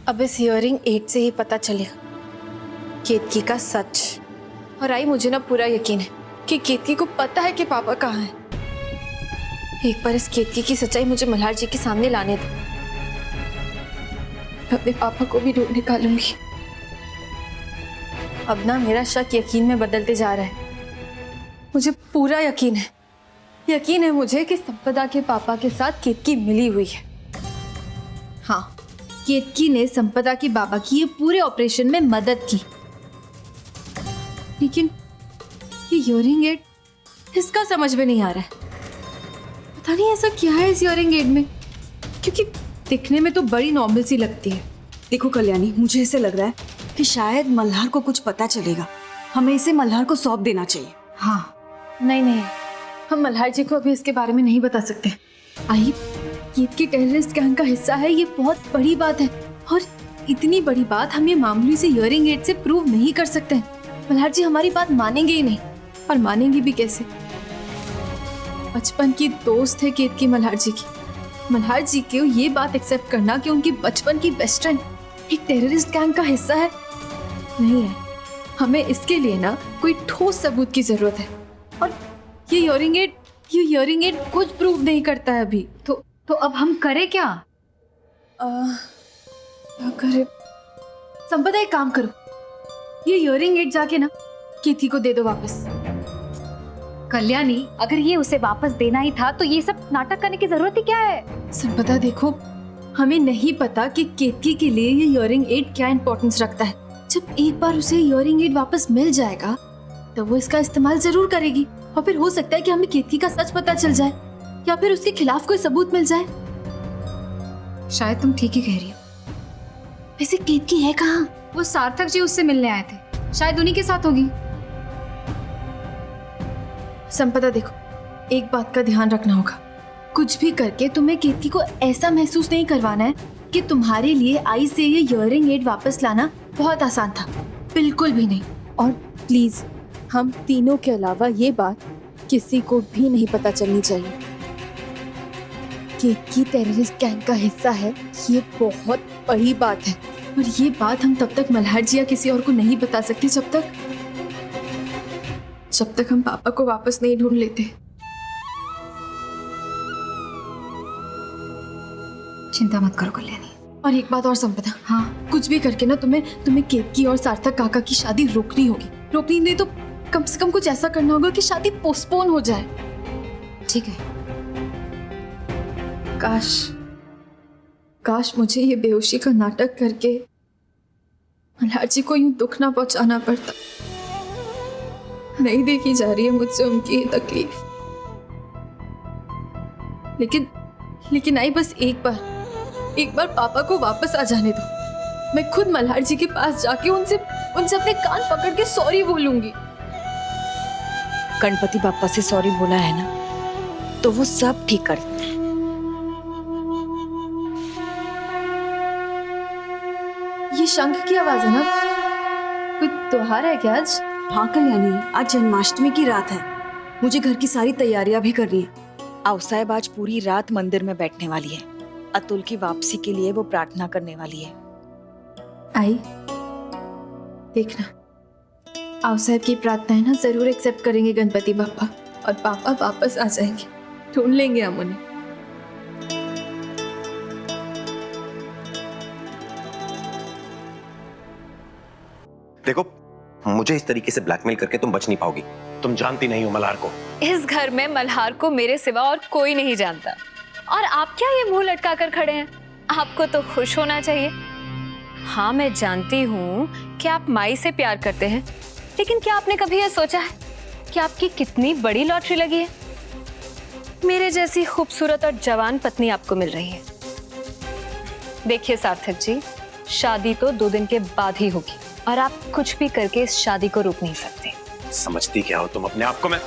अब इस hearing aid से ही पता चलेगा केतकी का सच। और आई मुझे ना पूरा यकीन है कि केतकी को पता है कि पापा कहाँ हैं। एक बार इस केतकी की सच्चाई मुझे मल्हार जी के सामने लाने दो, मैं अपने पापा को भी ढूंढ निकालूंगी। अब ना मेरा शक यकीन में बदलते जा रहा है। मुझे पूरा यकीन है मुझे कि संपदा के पापा के साथ केतकी मिली हुई है। हाँ, केतकी ने संपदा के बाबा की ये पूरे ऑपरेशन में मदद की। लेकिन ये हियरिंग एड इसका समझ में नहीं आ रहा है। पता नहीं ऐसा क्या है इस हियरिंग एड में, क्योंकि दिखने में तो बड़ी नॉर्मल सी लगती है। देखो कल्याणी, मुझे ऐसे लग रहा है कि शायद मल्हार को कुछ पता चलेगा, हमें इसे मल्हार को सौंप देना चाहिए। हाँ, नहीं, हम मल्हार जी को अभी इसके बारे में नहीं बता सकते। आई, केतकी टेररिस्ट गैंग का हिस्सा है, ये बहुत बड़ी बात है। और इतनी बड़ी बात हम ये मामूली से हियरिंग एड से प्रूव नहीं कर सकते हैं। मल्हार जी हमारी बात मानेंगे ही नहीं, और मानेंगे भी कैसे? बचपन की दोस्त है केतकी मल्हार जी की। मल्हार जी को ये बात एक्सेप्ट करना कि उनकी बचपन की बेस्ट फ्रेंड एक टेररिस्ट गैंग का हिस्सा है, नहीं है। हमें इसके लिए ना कोई ठोस सबूत की जरूरत है, और ये हियरिंग एड कुछ प्रूव नहीं करता है अभी। तो अब हम करें क्या? क्या करे? संपदा एक काम करो, ये हियरिंग एड जाके ना केतकी को दे दो वापस। कल्याणी, अगर ये उसे वापस देना ही था तो ये सब नाटक करने की जरूरत ही क्या है? संपदा देखो, हमें नहीं पता कि केतकी के लिए ये हियरिंग एड क्या इंपॉर्टेंस रखता है। जब एक बार उसे हियरिंग एड वापस मिल जाएगा तो वो इसका इस्तेमाल जरूर करेगी, और फिर हो सकता है कि हमें केतकी का सच पता चल जाए, या फिर उसके खिलाफ कोई सबूत मिल जाए। शायद तुम ठीक ही कह रही हो। वैसे केतकी है कहाँ? वो सार्थक जी उससे मिलने आए थे, शायद उन्हीं के साथ होगी। संपदा देखो, एक बात का ध्यान रखना होगा, कुछ भी करके तुम्हें केतकी को ऐसा महसूस नहीं करवाना है कि तुम्हारे लिए आई से ये हियरिंग एड वापस लाना बहुत आसान था, बिल्कुल भी नहीं। और प्लीज, हम तीनों के अलावा ये बात किसी को भी नहीं पता चलनी चाहिए। केतकी टेररिस्ट गैंग का हिस्सा है, ये बहुत बड़ी बात है, और ये बात हम तब तक मल्हार जी या किसी और को नहीं बता सकते जब तक हम पापा को वापस नहीं ढूंढ लेते। चिंता मत करो कल्याणी। और एक बात और संपदा, हाँ, कुछ भी करके ना तुम्हें केतकी और सार्थक काका की शादी रोकनी होगी। रोकनी नहीं तो कम से कम कुछ ऐसा करना होगा कि शादी पोस्टपोन हो जाए। ठीक है। काश मुझे ये बेहोशी का नाटक करके मल्हार जी को यूं दुख ना पहुंचाना पड़ता। नहीं देखी जा रही है मुझसे उनकी ये तकलीफ। लेकिन आई, बस एक बार पापा को वापस आ जाने दो। मैं खुद मल्हार जी के पास जाके उनसे अपने कान पकड़ के सॉरी बोलूंगी। गणपति बाप्पा से सॉरी बोला है ना, तो वो सब ठीक कर देते हैं। ये शंख की आवाज है ना? कोई त्योहार है क्या आज? हाँ कल्याणी, आज जन्माष्टमी की रात है। मुझे घर की सारी तैयारियां भी करनी है। अवसायब आज पूरी रात मंदिर में बैठने वाली है। अतुल की वापसी के लिए वो प्रार्थना करने वाली है। आई, देखना, अवसायब की प्रार्थनाएं ना जरूर एक्सेप्ट करेंगे गणपति बाप्पा, और पापा वापस आ जाएंगे। ढूंढ लेंगे हम उन्हें। देखो, मुझे इस तरीके से ब्लैकमेल करके तुम बच नहीं पाओगी। तुम जानती नहीं हो मल्हार को। इस घर में मल्हार को मेरे सिवा और कोई नहीं जानता, और आप क्या ये मुंह लटका कर खड़े हैं? आपको तो खुश होना चाहिए। हाँ, मैं जानती हूँ कि आप माई से प्यार करते हैं, लेकिन क्या आपने कभी ये सोचा है कि आपकी कितनी बड़ी लॉटरी लगी है? मेरे जैसी खूबसूरत और जवान पत्नी आपको मिल रही है। देखिए सार्थक जी, शादी तो 2 दिन के बाद ही होगी, और आप कुछ भी करके इस शादी को रोक नहीं सकते। समझती क्या हो तुम अपने आप को? मैं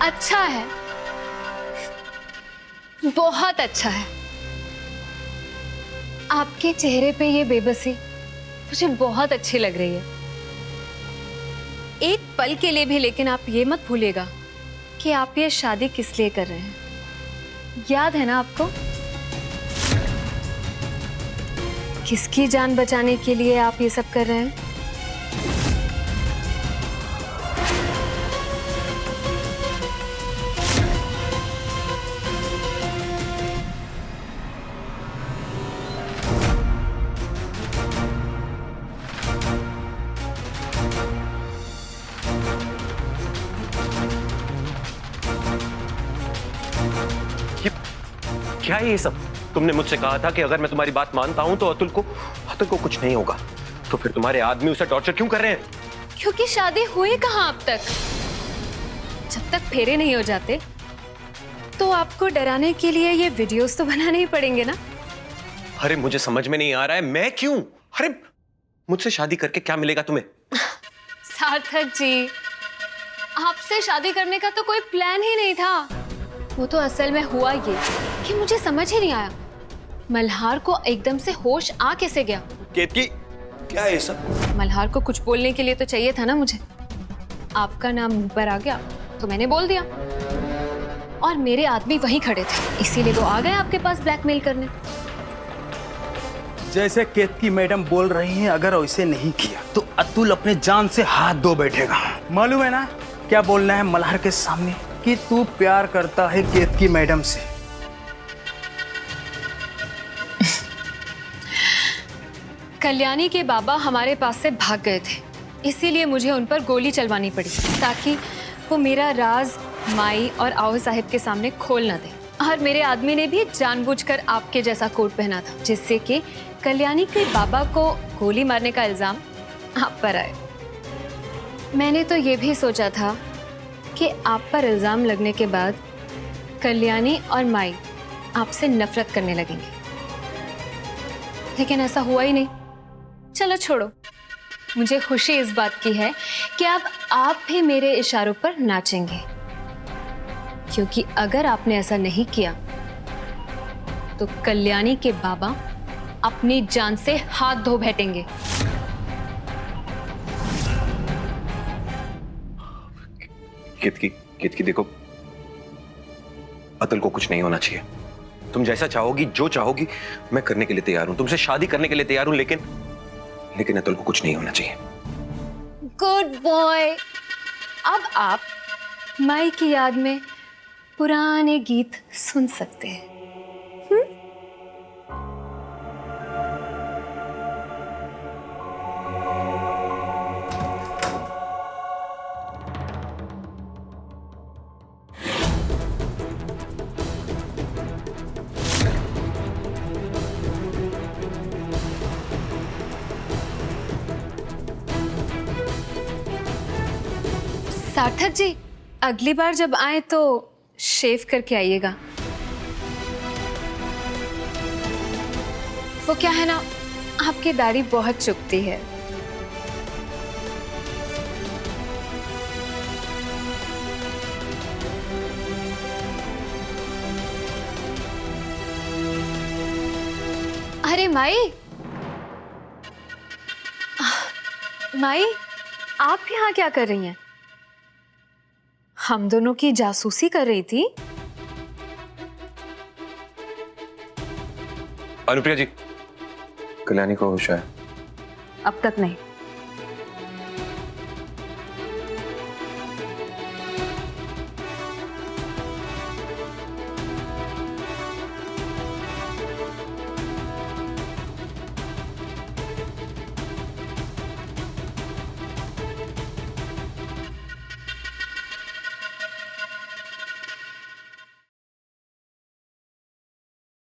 अच्छा है, बहुत अच्छा है। आपके चेहरे पे ये बेबसी मुझे बहुत अच्छी लग रही है। एक पल के लिए भी लेकिन आप ये मत भूलिएगा कि आप ये शादी किस लिए कर रहे हैं। याद है ना आपको? किसकी जान बचाने के लिए आप ये सब कर रहे हैं? क्या है ये सब? तुमने मुझसे कहा था कि अगर मैं तुम्हारी बात मानता हूं तो अतुल को कुछ नहीं होगा। तो फिर तुम्हारे आदमी उसे टॉर्चर क्यों कर रहे हैं? क्योंकि शादी हुई कहाँ अब तक। जब तक फेरे नहीं हो जाते तो आपको डराने के लिए ये वीडियोस तो बनाने ही पड़ेंगे ना। अरे मुझे समझ में नहीं आ रहा है मैं क्यों। अरे मुझसे शादी करके क्या मिलेगा तुम्हें? सार्थक जी, आपसे शादी करने का तो कोई प्लान ही नहीं था। वो तो असल में हुआ ये कि मुझे समझ ही नहीं आया मल्हार को एकदम से होश आ कैसे गया। केतकी, क्या है ये सब? मल्हार को कुछ बोलने के लिए तो चाहिए था ना मुझे। आपका नाम मुंह पर आ गया तो मैंने बोल दिया, और मेरे आदमी वहीं खड़े थे, इसीलिए वो आ गए आपके पास ब्लैकमेल करने। जैसे केतकी मैडम बोल रही हैं, अगर वैसे नहीं किया तो अतुल अपने जान से हाथ धो बैठेगा। मालूम है ना क्या बोलना है मल्हार के सामने कि तू प्यार करता है केतकी मैडम से। कल्याणी के बाबा हमारे पास से भाग गए थे, इसीलिए मुझे उन पर गोली चलवानी पड़ी ताकि वो मेरा राज माई और आओ साहिब के सामने खोल न दे। और मेरे आदमी ने भी जानबूझकर आपके जैसा कोट पहना था, जिससे कि कल्याणी के बाबा को गोली मारने का इल्जाम आप पर आए। मैंने तो ये भी सोचा था कि आप पर इल्जाम लगने के बाद कल्याणी और माई आपसे नफरत करने लगेंगे, लेकिन ऐसा हुआ ही नहीं। चलो छोड़ो, मुझे खुशी इस बात की है कि अब आप भी मेरे इशारों पर नाचेंगे, क्योंकि अगर आपने ऐसा नहीं किया तो कल्याणी के बाबा अपनी जान से हाथ धो बैठेंगे। केतकी देखो, अतुल को कुछ नहीं होना चाहिए। तुम जैसा चाहोगी, जो चाहोगी, मैं करने के लिए तैयार हूं, तुमसे शादी करने के लिए तैयार हूं, लेकिन अतुल को कुछ नहीं होना चाहिए। Good boy. अब आप माई की याद में पुराने गीत सुन सकते हैं। सार्थक जी, अगली बार जब आए तो शेव करके आइएगा। वो क्या है ना, आपकी दाढ़ी बहुत चुभती है। अरे माई, माई आप यहाँ क्या कर रही हैं? हम दोनों की जासूसी कर रही थी। अनुप्रिया जी, कल्याणी को होश है? अब तक नहीं।